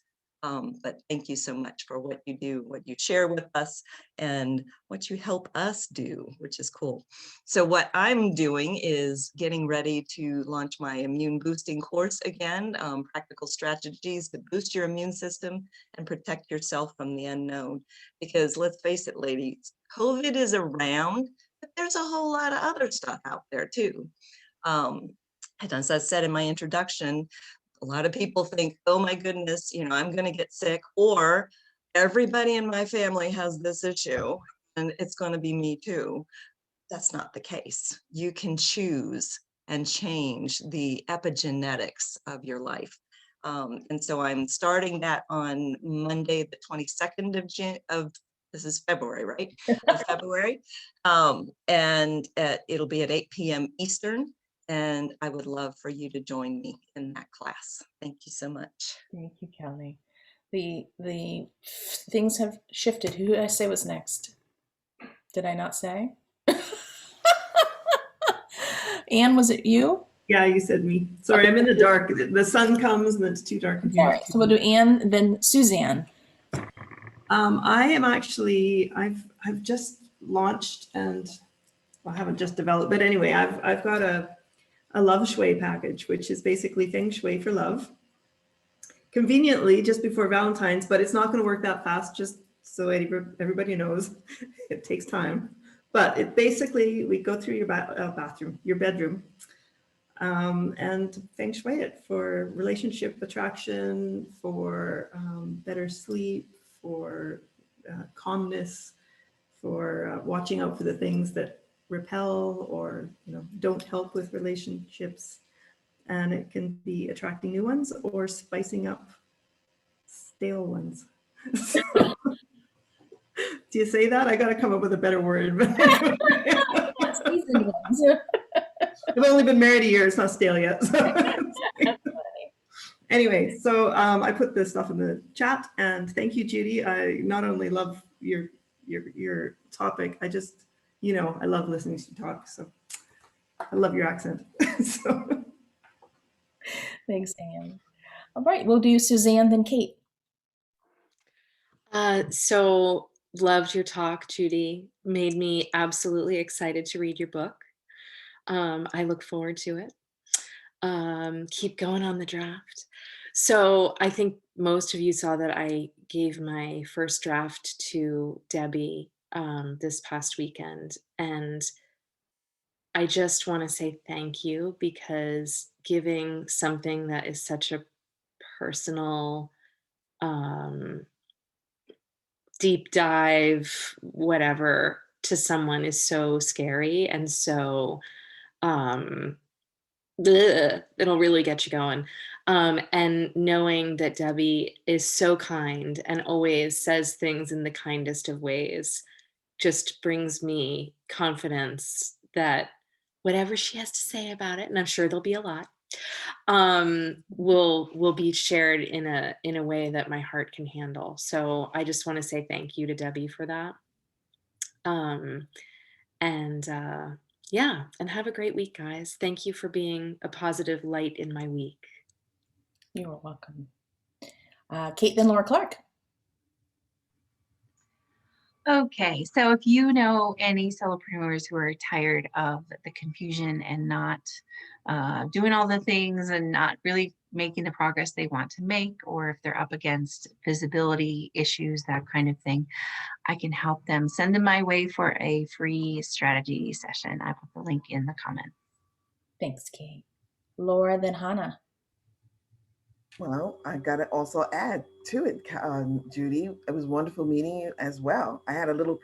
But thank you so much for what you do, what you share with us, and what you help us do, which is cool. So what I'm doing is getting ready to launch my immune boosting course again, practical strategies to boost your immune system and protect yourself from the unknown. Because let's face it, ladies, COVID is around, but there's a whole lot of other stuff out there too. And as I said in my introduction, a lot of people think, oh my goodness, I'm going to get sick, or everybody in my family has this issue and it's going to be me too. That's not the case. You can choose and change the epigenetics of your life. And so I'm starting that on Monday, the 22nd of this is February, right? Of February. And it'll be at 8 p.m. Eastern. And I would love for you to join me in that class. Thank you so much. Thank you, Kelly. The things have shifted. Who did I say was next? Did I not say? Anne, was it you? Yeah, you said me. Sorry, I'm in the dark. The sun comes and it's too dark. Sorry. So we'll do Anne, then Suzanne. I am actually, I've just launched, and well, I haven't just developed, but anyway, I've got a love shui package, which is basically feng shui for love. Conveniently, just before Valentine's, but it's not going to work that fast, just so everybody knows. It takes time. But it basically, we go through your bathroom, your bedroom, and feng shui it for relationship attraction, for better sleep, for calmness, for watching out for the things that repel or don't help with relationships. And it can be attracting new ones or spicing up stale ones. So, do you say that? I got to come up with a better word. I've only been married a year. It's not stale yet. So. Anyway, so I put this stuff in the chat, and thank you, Judy. I not only love your topic, I just, I love listening to you talk. So I love your accent. So. Thanks, Anne. All right, we'll do Suzanne, then Kate. So loved your talk, Judy. Made me absolutely excited to read your book. I look forward to it. Keep going on the draft. So I think most of you saw that I gave my first draft to Debbie this past weekend. And I just want to say thank you, because giving something that is such a personal, um, deep dive, whatever, to someone is so scary and so it'll really get you going. And knowing that Debbie is so kind and always says things in the kindest of ways just brings me confidence that whatever she has to say about it, and I'm sure there'll be a lot, will be shared in a way that my heart can handle. So I just want to say thank you to Debbie for that. And yeah, and have a great week, guys. Thank you for being a positive light in my week. You're welcome. Kate, then Laura Clark. Okay, so if you know any solopreneurs who are tired of the confusion and not doing all the things and not really making the progress they want to make, or if they're up against visibility issues, that kind of thing, I can help them. Send them my way for a free strategy session. I put the link in the comment. Thanks, Kate. Laura, then Hannah. Well, I got to also add to it, Judy. It was wonderful meeting you as well. I had a little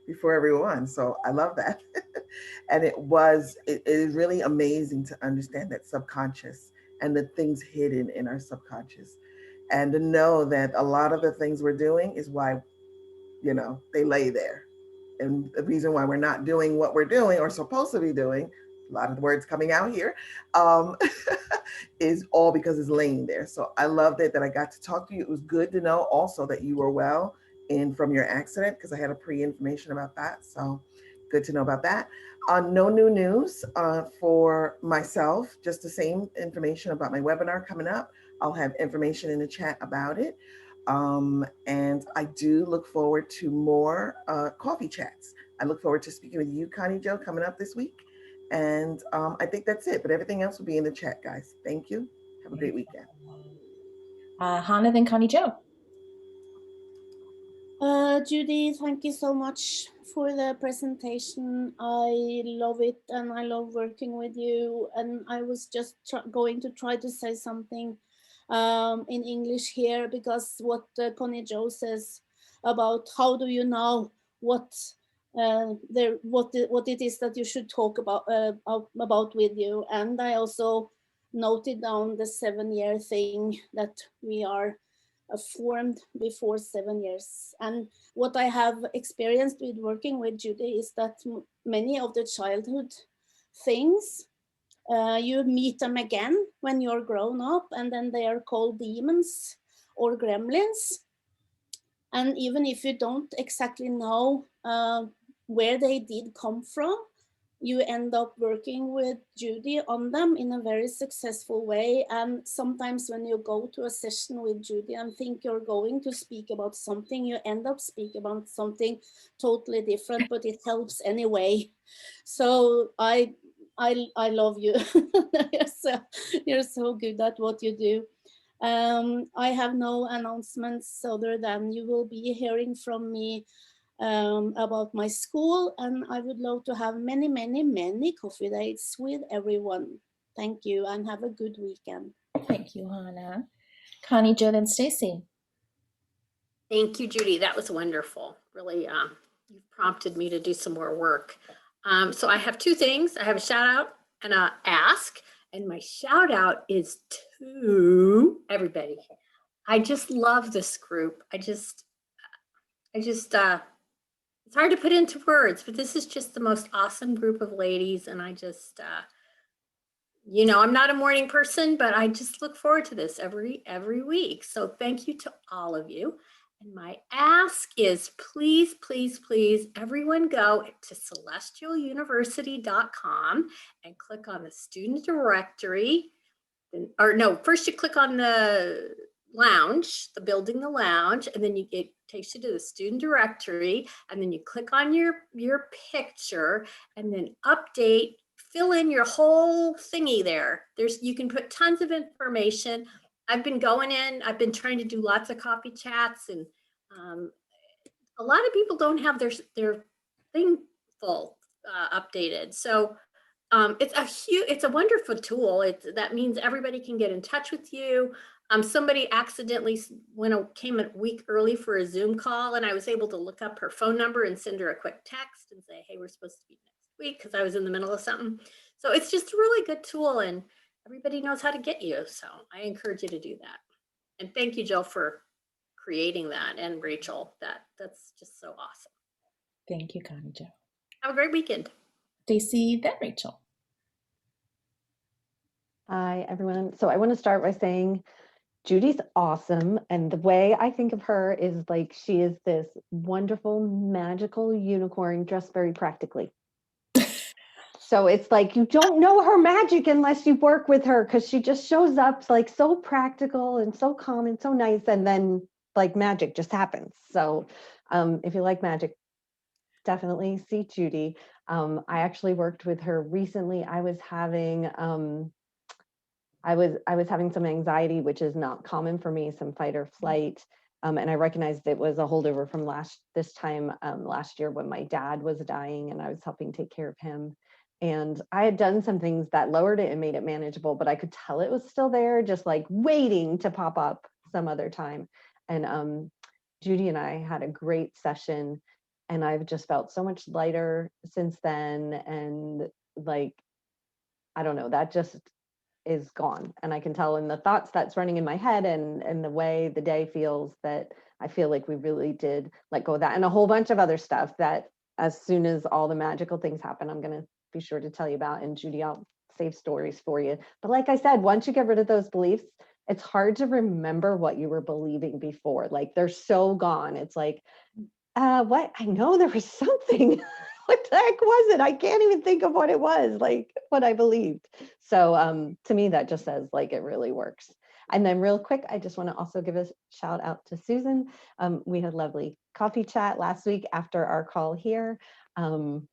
before everyone, so I love that. And it is really amazing to understand that subconscious and the things hidden in our subconscious, and to know that a lot of the things we're doing is why, they lay there. And the reason why we're not doing what we're doing or supposed to be doing, a lot of the words coming out here, is all because it's laying there. So I loved it that I got to talk to you. It was good to know also that you were well from your accident, because I had a pre-information about that. So good to know about that. No new news for myself, just the same information about my webinar coming up. I'll have information in the chat about it. And I do look forward to more coffee chats. I look forward to speaking with you, Connie Jo, coming up this week. And I think that's it, but everything else will be in the chat, guys. Thank you. Have a great weekend. Hannah, then Connie Jo. Judy, thank you so much for the presentation. I love it, and I love working with you. And I was just going to try to say something in English here, because what Connie Jo says about how do you know what it is that you should talk about with you. And I also noted down the 7-year thing that we are formed before 7 years. And what I have experienced with working with Judy is that many of the childhood things, you meet them again when you're grown up, and then they are called demons or gremlins. And even if you don't exactly know where they did come from, you end up working with Judy on them in a very successful way. And sometimes when you go to a session with Judy and think you're going to speak about something, you end up speaking about something totally different, but it helps anyway. So I love you. You're so good at what you do. I have no announcements other than you will be hearing from me about my school, and I would love to have many, many, many coffee dates with everyone. Thank you, and have a good weekend. Thank you, Hannah. Connie Jo, then Stacy. Thank you, Judy. That was wonderful. Really, you prompted me to do some more work. So I have two things. I have a shout out and a ask. And my shout out is to everybody. I just love this group. It's hard to put into words, but this is just the most awesome group of ladies. And I just, I'm not a morning person, but I just look forward to this every week. So thank you to all of you. And my ask is please, please, please, everyone go to celestialuniversity.com and click on the student directory. First you click on the lounge, the lounge, and then it takes you to the student directory, and then you click on your picture, and then fill in your whole thingy there. You can put tons of information. I've been going in, I've been trying to do lots of coffee chats, and a lot of people don't have their thing full updated. So it's a wonderful tool. That means everybody can get in touch with you. Somebody accidentally came a week early for a Zoom call, and I was able to look up her phone number and send her a quick text and say, hey, we're supposed to be next week, because I was in the middle of something. So it's just a really good tool, and everybody knows how to get you. So I encourage you to do that. And thank you, Jill, for creating that, and Rachel. That's just so awesome. Thank you, Connie Jo. Have a great weekend. Stacy, then Rachel. Hi, everyone. So I want to start by saying Judy's awesome. And the way I think of her is like she is this wonderful, magical unicorn dressed very practically. So it's like you don't know her magic unless you work with her, because she just shows up like so practical and so calm and so nice. And then like magic just happens. So if you like magic, definitely see Judy. I actually worked with her recently. I was having some anxiety, which is not common for me, some fight or flight. And I recognized it was a holdover from last year when my dad was dying and I was helping take care of him. And I had done some things that lowered it and made it manageable, but I could tell it was still there, just like waiting to pop up some other time. And Judy and I had a great session, and I've just felt so much lighter since then. And like, I don't know, that just is gone. And I can tell in the thoughts that's running in my head and the way the day feels that I feel like we really did let go of that, and a whole bunch of other stuff that as soon as all the magical things happen, I'm going to be sure to tell you about. And Judy, I'll save stories for you. But like I said, once you get rid of those beliefs, it's hard to remember what you were believing before. Like they're so gone. It's like, what? I know there was something. What the heck was it? I can't even think of what it was, like what I believed. So to me, that just says like it really works. And then real quick, I just want to also give a shout out to Susan. We had a lovely coffee chat last week after our call here. And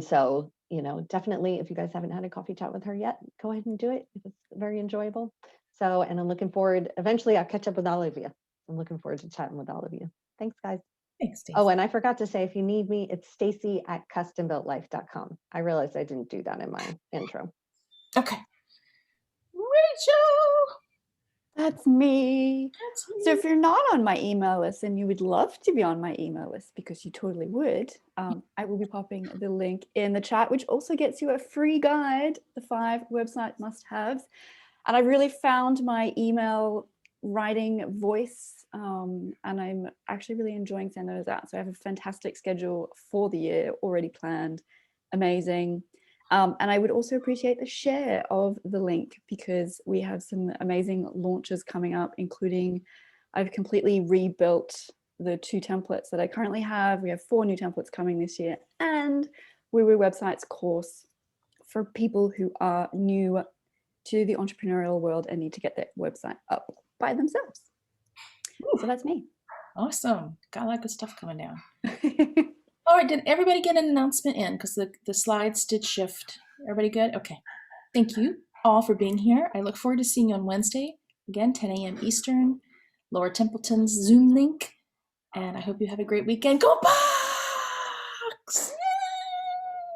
so, you know, definitely if you guys haven't had a coffee chat with her yet, go ahead and do it. It was very enjoyable. So, and I'm looking forward, eventually I'll catch up with all of you. I'm looking forward to chatting with all of you. Thanks, guys. Thanks, Stacy. Oh, and I forgot to say, if you need me, it's stacy@custombuiltlife.com. I realized I didn't do that in my intro. Okay. Rachel. That's me. That's me. So if you're not on my email list and you would love to be on my email list, because you totally would, I will be popping the link in the chat, which also gets you a free guide, the 5 website must-haves. And I really found my email writing voice, and I'm actually really enjoying sending those out. So I have a fantastic schedule for the year already planned. Amazing. And I would also appreciate the share of the link, because we have some amazing launches coming up, including I've completely rebuilt the 2 templates that I currently have. We have 4 new templates coming this year, and WooWoo Websites course for people who are new to the entrepreneurial world and need to get their website up by themselves. So that's me. Awesome. Got a lot of good stuff coming down. All right, did everybody get an announcement in? Because the slides did shift. Everybody good? Okay. Thank you all for being here. I look forward to seeing you on Wednesday. Again, 10 a.m. Eastern, Laura Templeton's Zoom link. And I hope you have a great weekend. Go Bucks!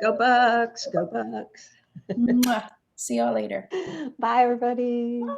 Go Bucks, go Bucks. Mwah. See y'all later. Bye, everybody. Bye.